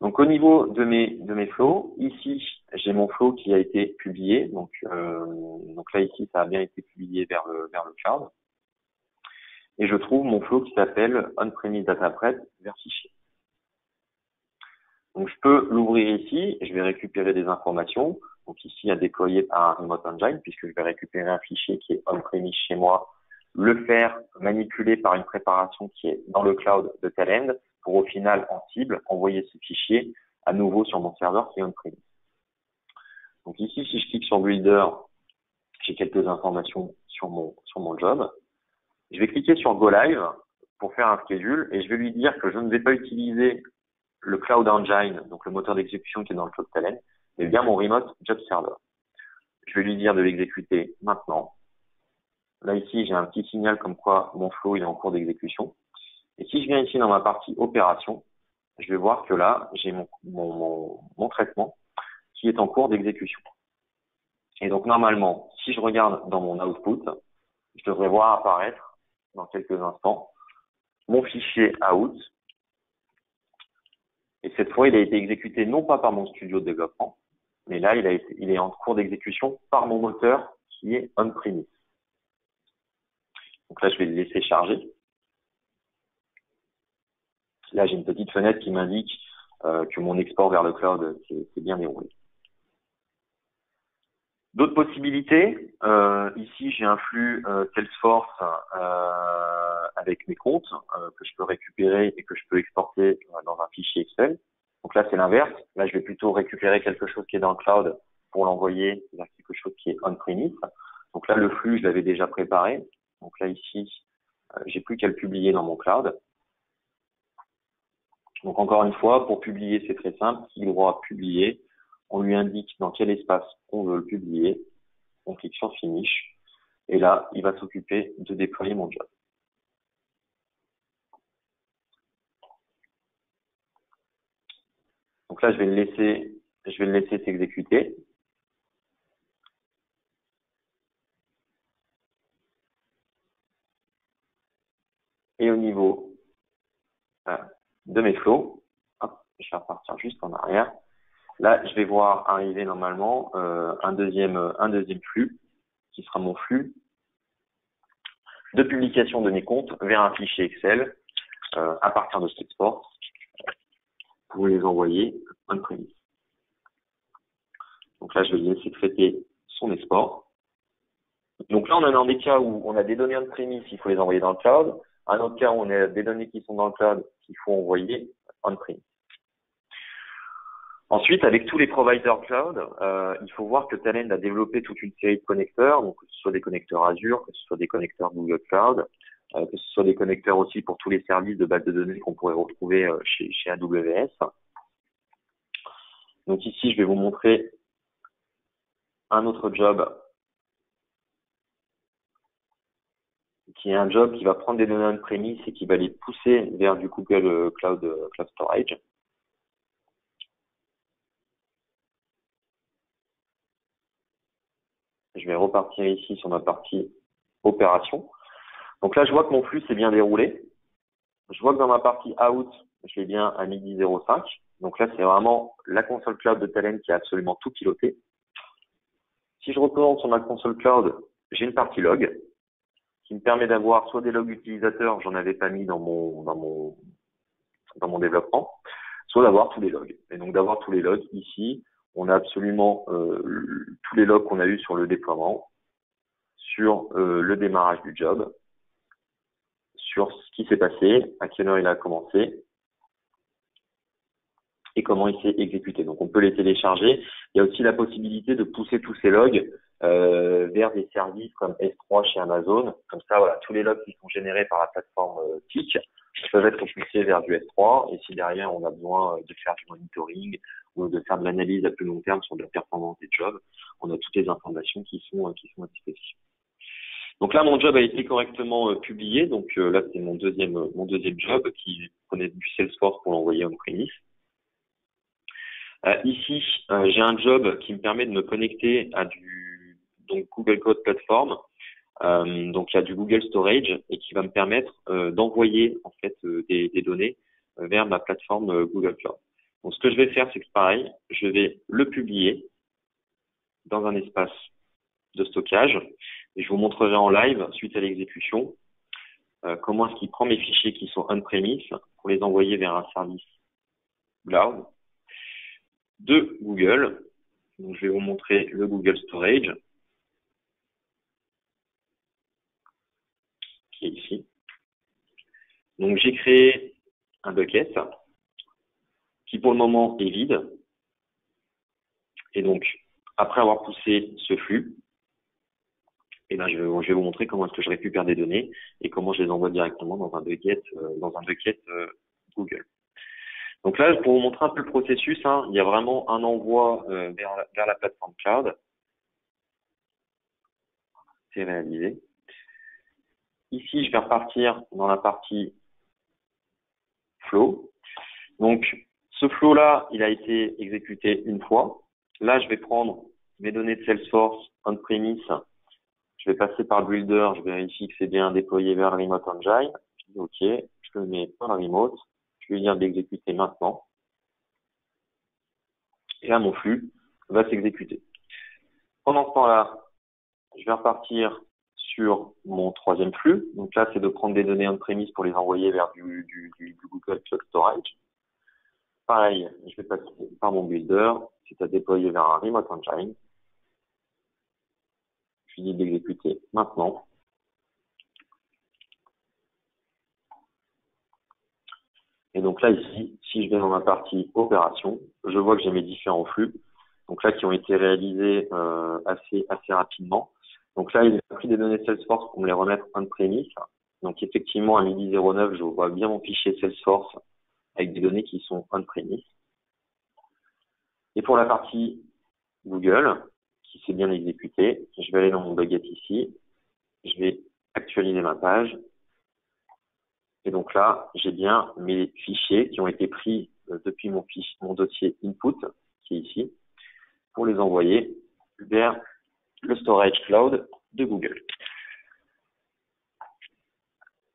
Donc au niveau de mes flows, ici j'ai mon flow qui a été publié, donc là ici ça a bien été publié vers le cloud, et je trouve mon flow qui s'appelle on-premise data prep vers fichier. Donc, je peux l'ouvrir ici, je vais récupérer des informations. Donc, ici, à déployer par un Remote Engine, puisque je vais récupérer un fichier qui est on-premise chez moi, le faire manipuler par une préparation qui est dans le cloud de Talend, pour au final, en cible, envoyer ce fichier à nouveau sur mon serveur qui est on-premise. Donc, ici, si je clique sur Builder, j'ai quelques informations sur mon job. Je vais cliquer sur Go Live pour faire un schedule et je vais lui dire que je ne vais pas utiliser le Cloud Engine, donc le moteur d'exécution qui est dans le cloud Talend, mais bien mon Remote Job Server. Je vais lui dire de l'exécuter maintenant. Là, ici, j'ai un petit signal comme quoi mon flow il est en cours d'exécution. Et si je viens ici dans ma partie opération, je vais voir que là, j'ai mon traitement qui est en cours d'exécution. Et donc, normalement, si je regarde dans mon output, je devrais voir apparaître dans quelques instants mon fichier out. Et cette fois, il a été exécuté non pas par mon studio de développement, mais là, il est en cours d'exécution par mon moteur qui est on-premise. Donc là, je vais le laisser charger. Là, j'ai une petite fenêtre qui m'indique que mon export vers le cloud s'est bien déroulé. D'autres possibilités, ici j'ai un flux Salesforce avec mes comptes que je peux récupérer et que je peux exporter dans un fichier Excel. Donc là c'est l'inverse, là je vais plutôt récupérer quelque chose qui est dans le cloud pour l'envoyer vers quelque chose qui est on-premise. Donc là le flux je l'avais déjà préparé, donc là ici j'ai plus qu'à le publier dans mon cloud. Donc encore une fois, pour publier c'est très simple, clic droit publier. On lui indique dans quel espace on veut le publier. On clique sur Finish. Et là, il va s'occuper de déployer mon job. Donc là, je vais le laisser s'exécuter. Et au niveau de mes flows, hop, je vais repartir juste en arrière. Là, je vais voir arriver normalement un deuxième flux, qui sera mon flux de publication de mes comptes vers un fichier Excel à partir de Salesforce pour les envoyer on-premise. Donc là, je vais le laisser traiter son export. Donc là, on est dans des cas où on a des données on-premise, il faut les envoyer dans le cloud. Un autre cas où on a des données qui sont dans le cloud qu'il faut envoyer on-premise. Ensuite, avec tous les providers cloud, il faut voir que Talend a développé toute une série de connecteurs, donc que ce soit des connecteurs Azure, que ce soit des connecteurs Google Cloud, que ce soit des connecteurs aussi pour tous les services de base de données qu'on pourrait retrouver chez AWS. Donc ici, je vais vous montrer un autre job qui est un job qui va prendre des données on-premise et qui va les pousser vers du Google Cloud Storage. Je vais repartir ici sur ma partie opération. Donc là, je vois que mon flux s'est bien déroulé. Je vois que dans ma partie out, je l'ai bien à midi 05. Donc là, c'est vraiment la console cloud de Talend qui a absolument tout piloté. Si je retourne sur ma console cloud, j'ai une partie log qui me permet d'avoir soit des logs utilisateurs, j'en avais pas mis dans mon développement, soit d'avoir tous les logs. Et donc d'avoir tous les logs ici, on a absolument tous les logs qu'on a eu sur le déploiement, sur le démarrage du job, sur ce qui s'est passé, à quelle heure il a commencé et comment il s'est exécuté. Donc on peut les télécharger. Il y a aussi la possibilité de pousser tous ces logs vers des services comme S3 chez Amazon. Comme ça, voilà, tous les logs qui sont générés par la plateforme TIC peuvent être poussés vers du S3. Et si derrière on a besoin de faire du monitoring ou de faire de l'analyse à plus long terme sur la performance des jobs, on a toutes les informations qui sont à disposition. Donc là, mon job a été correctement publié. Donc là, c'est mon deuxième job qui prenait du Salesforce pour l'envoyer on-premise. Ici, j'ai un job qui me permet de me connecter à donc Google Cloud Platform. Donc il y a du Google Storage et qui va me permettre d'envoyer en fait des données vers ma plateforme Google Cloud. Donc ce que je vais faire, c'est que pareil, je vais le publier dans un espace de stockage et je vous montrerai en live suite à l'exécution comment est-ce qu'il prend mes fichiers qui sont on-premise pour les envoyer vers un service cloud de Google. Donc, je vais vous montrer le Google Storage qui est ici. Donc, j'ai créé un bucket qui pour le moment est vide. Et donc, après avoir poussé ce flux, et ben, je vais vous montrer comment est-ce que je récupère des données et comment je les envoie directement dans un bucket Google. Donc là, pour vous montrer un peu le processus, il y a vraiment un envoi vers la plateforme cloud. C'est réalisé. Ici, je vais repartir dans la partie flow. Donc, ce flow-là, il a été exécuté une fois. Là, je vais prendre mes données de Salesforce on-premise. Je vais passer par le builder. Je vérifie que c'est bien déployé vers Remote Engine. Je dis OK. Je le mets dans la remote. Je vais dire d'exécuter maintenant. Et là, mon flux va s'exécuter. Pendant ce temps-là, je vais repartir sur mon troisième flux. Donc là, c'est de prendre des données on-premise pour les envoyer vers du Google Cloud Storage. Pareil, je vais passer par mon builder, c'est à déployer vers un Remote Engine. Je lui dis d'exécuter maintenant. Et donc là, ici, si je vais dans ma partie opération, je vois que j'ai mes différents flux. Donc là, qui ont été réalisés assez rapidement. Donc là, il a pris des données Salesforce pour me les remettre on-premise. Donc effectivement, à midi 09, je vois bien mon fichier Salesforce avec des données qui sont on-premise. Et pour la partie Google, qui s'est bien exécutée, je vais aller dans mon bucket ici. Je vais actualiser ma page. Et donc là, j'ai bien mes fichiers qui ont été pris depuis mon dossier input, qui est ici, pour les envoyer vers le storage cloud de Google.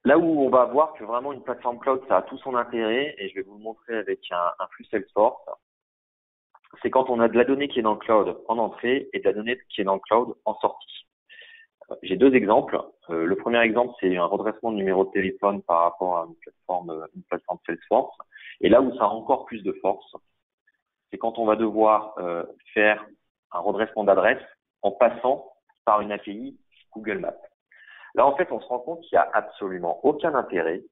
Là où on va voir que vraiment une plateforme cloud, ça a tout son intérêt, et je vais vous le montrer avec un flux Salesforce, c'est quand on a de la donnée qui est dans le cloud en entrée et de la donnée qui est dans le cloud en sortie. J'ai deux exemples. Le premier exemple, c'est un redressement de numéro de téléphone par rapport à une plateforme Salesforce. Et là où ça a encore plus de force, c'est quand on va devoir faire un redressement d'adresse en passant par une API Google Maps. Là, en fait, on se rend compte qu'il n'y a absolument aucun intérêt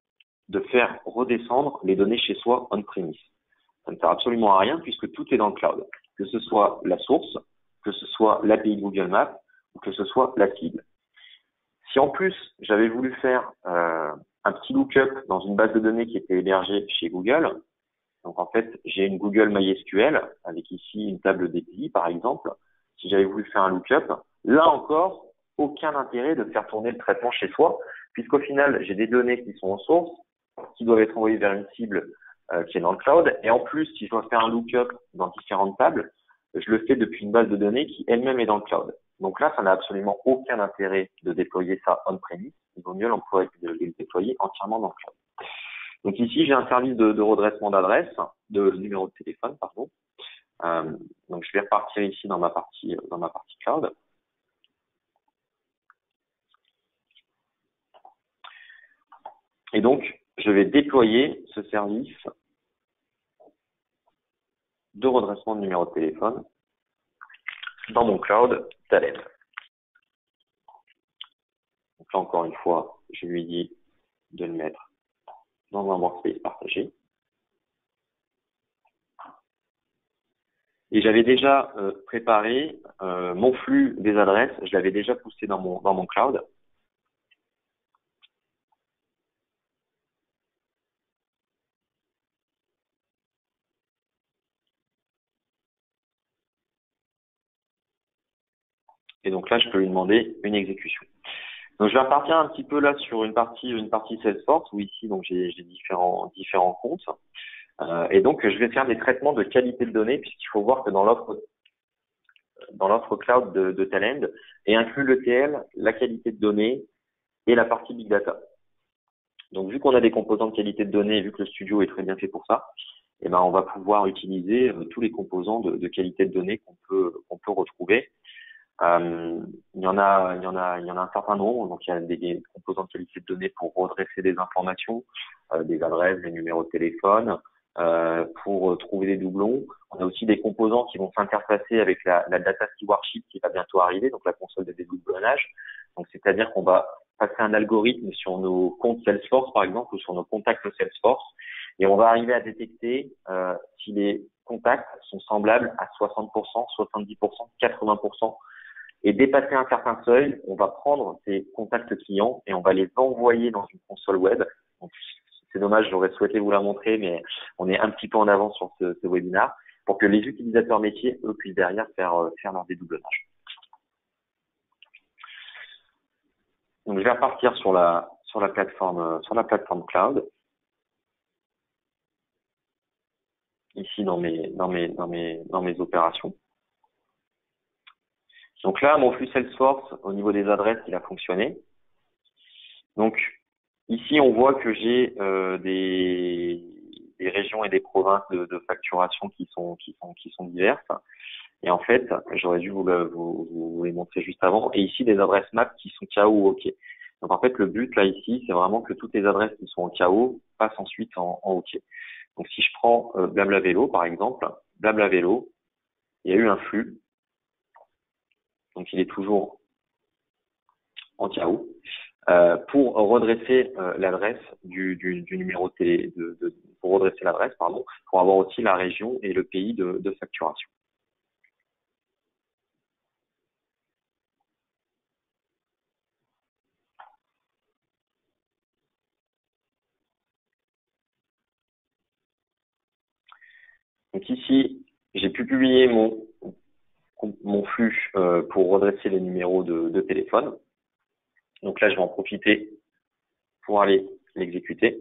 de faire redescendre les données chez soi on-premise. ça ne sert absolument à rien puisque tout est dans le cloud. Que ce soit la source, que ce soit l'API de Google Maps ou que ce soit la cible. Si en plus, j'avais voulu faire un petit lookup dans une base de données qui était hébergée chez Google, donc en fait, j'ai une Google MySQL avec ici une table d'API par exemple. Si j'avais voulu faire un lookup, là encore, aucun intérêt de faire tourner le traitement chez soi, puisqu'au final, j'ai des données qui sont en source, qui doivent être envoyées vers une cible qui est dans le cloud. Et en plus, si je dois faire un lookup dans différentes tables, je le fais depuis une base de données qui elle-même est dans le cloud. Donc là, ça n'a absolument aucun intérêt de déployer ça on-premise. Il vaut mieux l'employer de le déployer entièrement dans le cloud. Donc ici, j'ai un service de redressement d'adresse, de numéro de téléphone, pardon. Donc je vais repartir ici dans ma partie cloud. Et donc, je vais déployer ce service de redressement de numéro de téléphone dans mon cloud Talend. Donc là, encore une fois, je lui dis de le mettre dans un workspace partagé. Et j'avais déjà préparé mon flux des adresses, je l'avais déjà poussé dans mon cloud. Et donc là, je peux lui demander une exécution. Donc je vais repartir un petit peu là sur une partie Salesforce où ici donc j'ai différents comptes. Et donc je vais faire des traitements de qualité de données puisqu'il faut voir que dans l'offre cloud de Talend est inclus l'ETL, la qualité de données et la partie big data. Donc vu qu'on a des composants de qualité de données, vu que le studio est très bien fait pour ça, eh ben on va pouvoir utiliser tous les composants de qualité de données qu'on peut retrouver. Il y en a un certain nombre. Donc il y a des composants de qualité de données pour redresser des informations, des adresses, des numéros de téléphone, pour trouver des doublons. On a aussi des composants qui vont s'interfacer avec la data stewardship qui va bientôt arriver, donc la console de dédoublonnage. Donc c'est-à-dire qu'on va passer un algorithme sur nos comptes Salesforce par exemple ou sur nos contacts Salesforce et on va arriver à détecter si les contacts sont semblables à 60%, 70%, 80%. Et dépasser un certain seuil, on va prendre ces contacts clients et on va les envoyer dans une console web. Donc, c'est dommage, j'aurais souhaité vous la montrer, mais on est un petit peu en avance sur ce webinaire pour que les utilisateurs métiers, eux, puissent derrière faire leur dédoublonnage. Donc, je vais repartir sur la plateforme cloud. Ici, dans mes opérations. Donc là, mon flux Salesforce, au niveau des adresses, il a fonctionné. Donc, ici, on voit que j'ai des régions et des provinces de facturation qui sont diverses. Et en fait, j'aurais dû vous les montrer juste avant. Et ici, des adresses MAP qui sont KO ou OK. Donc, en fait, le but, là, ici, c'est vraiment que toutes les adresses qui sont en KO passent ensuite en OK. Donc, si je prends Blabla Vélo, par exemple, Blabla Vélo, il y a eu un flux. Donc, il est toujours en KO. Pour redresser l'adresse du numéro de télé, pour redresser l'adresse, pardon, pour avoir aussi la région et le pays de facturation. Donc ici, j'ai pu publier mon flux pour redresser les numéros de téléphone. Donc là, je vais en profiter pour aller l'exécuter.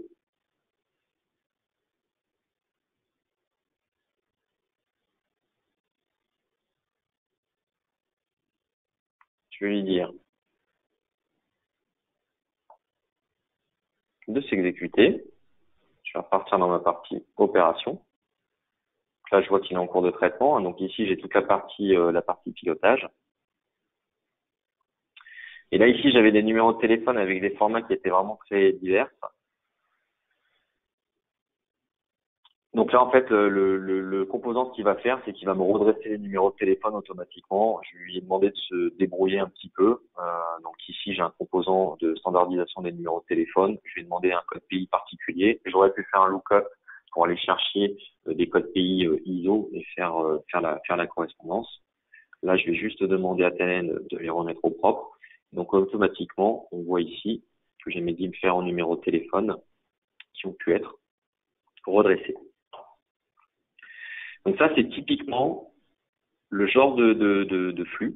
Je vais lui dire de s'exécuter. Je vais repartir dans ma partie opération. Là, je vois qu'il est en cours de traitement. Donc ici, j'ai toute la partie pilotage. Et là, ici, j'avais des numéros de téléphone avec des formats qui étaient vraiment très divers. Donc là, en fait, le composant, ce qu'il va faire, c'est qu'il va me redresser les numéros de téléphone automatiquement. Je lui ai demandé de se débrouiller un petit peu. Donc ici, j'ai un composant de standardisation des numéros de téléphone. Je lui ai demandé un code pays particulier. J'aurais pu faire un lookup pour aller chercher des codes pays ISO et faire la correspondance. Là, je vais juste demander à Talend de les remettre au propre. Donc, automatiquement, on voit ici que j'ai mes différents numéros de téléphone qui ont pu être redressés. Donc ça, c'est typiquement le genre de flux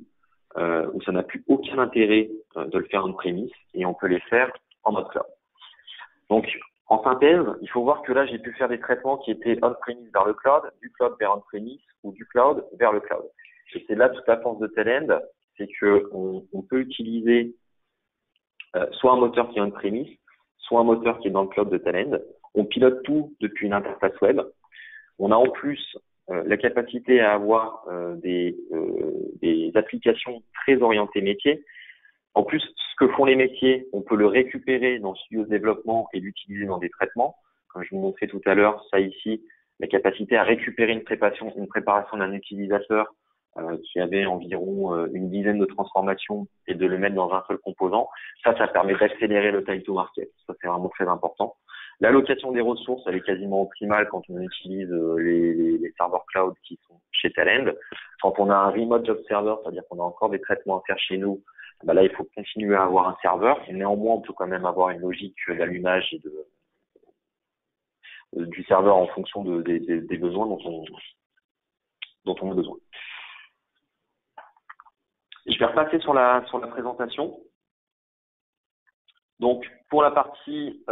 où ça n'a plus aucun intérêt de le faire on-premise et on peut les faire en mode cloud. Donc, en synthèse, il faut voir que là, j'ai pu faire des traitements qui étaient on-premise vers le cloud, du cloud vers on-premise ou du cloud vers le cloud. Et c'est là toute la force de Talend, c'est que on peut utiliser soit un moteur qui est on-premise, soit un moteur qui est dans le cloud de Talend. On pilote tout depuis une interface web. On a en plus la capacité à avoir des applications très orientées métiers. En plus, ce que font les métiers, on peut le récupérer dans le studio de développement et l'utiliser dans des traitements. Comme je vous montrais tout à l'heure, ça ici, la capacité à récupérer une préparation d'un utilisateur qui avait environ une dizaine de transformations et de le mettre dans un seul composant. Ça permet d'accélérer le time to market. Ça, c'est vraiment très important. L'allocation des ressources, elle est quasiment optimale quand on utilise les serveurs cloud qui sont chez Talend. Quand on a un remote job server, c'est-à-dire qu'on a encore des traitements à faire chez nous, ben là, il faut continuer à avoir un serveur. Et néanmoins, on peut quand même avoir une logique d'allumage et du serveur en fonction des besoins dont on a besoin. Je vais repasser sur la présentation. Donc, pour la partie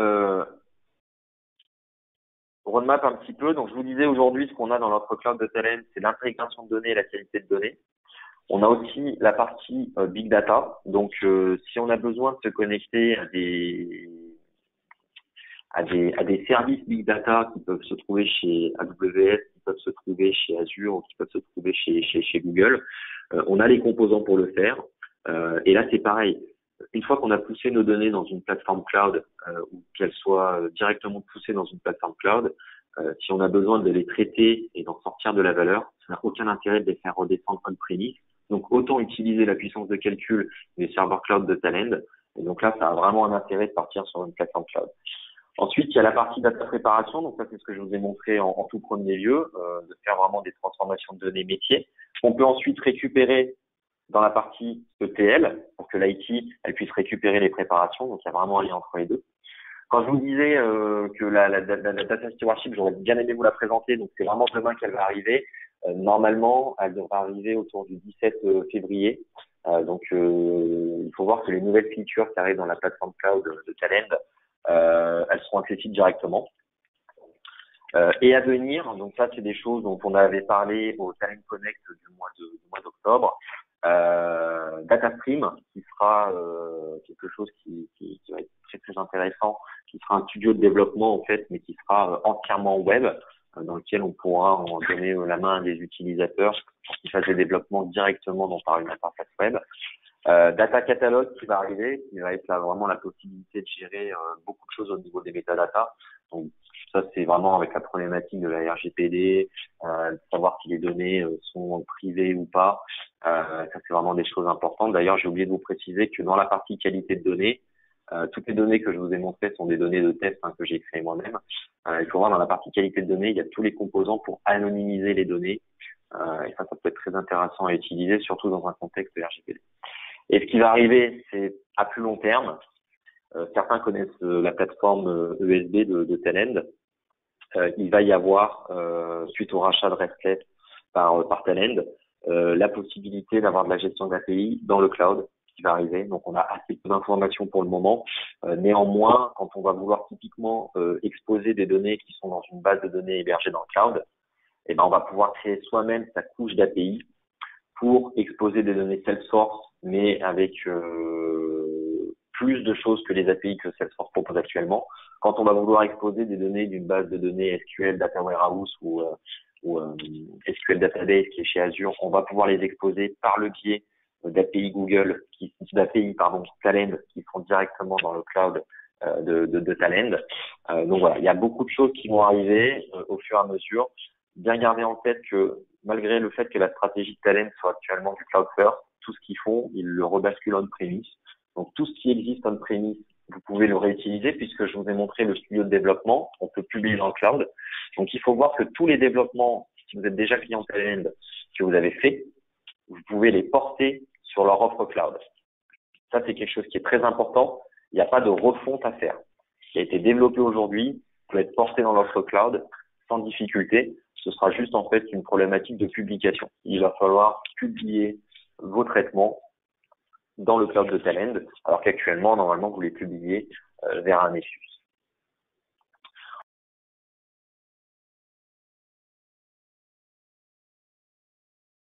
roadmap un petit peu. Donc, je vous disais aujourd'hui, ce qu'on a dans notre cloud de Talend, c'est l'intégration de données et la qualité de données. On a aussi la partie Big Data. Donc, si on a besoin de se connecter à des services Big Data qui peuvent se trouver chez AWS, qui peuvent se trouver chez Azure ou qui peuvent se trouver chez Google, on a les composants pour le faire. Et là, c'est pareil. Une fois qu'on a poussé nos données dans une plateforme cloud ou qu'elles soient directement poussées dans une plateforme cloud, si on a besoin de les traiter et d'en sortir de la valeur, ça n'a aucun intérêt de les faire redescendre on-premise. Donc, autant utiliser la puissance de calcul des serveurs cloud de Talend. Et donc là, ça a vraiment un intérêt de partir sur une plateforme cloud. Ensuite, il y a la partie data préparation. Donc ça, c'est ce que je vous ai montré en tout premier lieu, de faire vraiment des transformations de données métiers. On peut ensuite récupérer dans la partie ETL pour que l'IT elle puisse récupérer les préparations. Donc, il y a vraiment un lien entre les deux. Quand je vous disais que la data stewardship, j'aurais bien aimé vous la présenter. Donc, c'est vraiment demain qu'elle va arriver. Normalement, elle devra arriver autour du 17 février. Donc, il faut voir que les nouvelles features qui arrivent dans la plateforme cloud de Talend, elles seront accessibles directement. Et à venir, donc ça, c'est des choses dont on avait parlé au Talend Connect du mois d'octobre. DataStream, qui sera quelque chose qui va être très très intéressant, qui sera un studio de développement en fait, mais qui sera entièrement web, dans lequel on pourra en donner la main à des utilisateurs pour qu'ils fassent des développements directement par une interface web. Data Catalog qui va arriver, qui va être là vraiment la possibilité de gérer beaucoup de choses au niveau des métadatas. Donc ça, c'est vraiment avec la problématique de la RGPD, de savoir si les données sont privées ou pas. Ça, c'est vraiment des choses importantes. D'ailleurs, j'ai oublié de vous préciser que dans la partie qualité de données, toutes les données que je vous ai montrées sont des données de test que j'ai créées moi-même. Il faut voir dans la partie qualité de données, il y a tous les composants pour anonymiser les données. Et ça peut être très intéressant à utiliser, surtout dans un contexte de RGPD. Et ce qui va arriver, c'est à plus long terme. Certains connaissent la plateforme ESB de Talend. Il va y avoir, suite au rachat de Restless par Talend, la possibilité d'avoir de la gestion d'API dans le cloud qui va arriver. Donc, on a assez peu d'informations pour le moment. Néanmoins, quand on va vouloir typiquement exposer des données qui sont dans une base de données hébergée dans le cloud, eh ben, on va pouvoir créer soi-même sa couche d'API pour exposer des données Salesforce, mais avec plus de choses que les API que Salesforce propose actuellement. Quand on va vouloir exposer des données d'une base de données SQL Data Warehouse ou SQL Database qui est chez Azure, on va pouvoir les exposer par le biais d'API Talend qui seront directement dans le cloud de Talend. Donc voilà, il y a beaucoup de choses qui vont arriver au fur et à mesure. Bien garder en tête que malgré le fait que la stratégie de Talend soit actuellement du cloud first, tout ce qu'ils font, ils le rebasculent on-premise. Donc tout ce qui existe on-premise vous pouvez le réutiliser puisque je vous ai montré le studio de développement. On peut publier dans le cloud. Donc, il faut voir que tous les développements, si vous êtes déjà client Talend, que vous avez fait, vous pouvez les porter sur leur offre cloud. Ça, c'est quelque chose qui est très important. Il n'y a pas de refonte à faire. Ce qui a été développé aujourd'hui peut être porté dans l'offre cloud sans difficulté. Ce sera juste en fait une problématique de publication. Il va falloir publier vos traitements dans le cloud de Talend, alors qu'actuellement, normalement, vous les publiez vers un Nessus.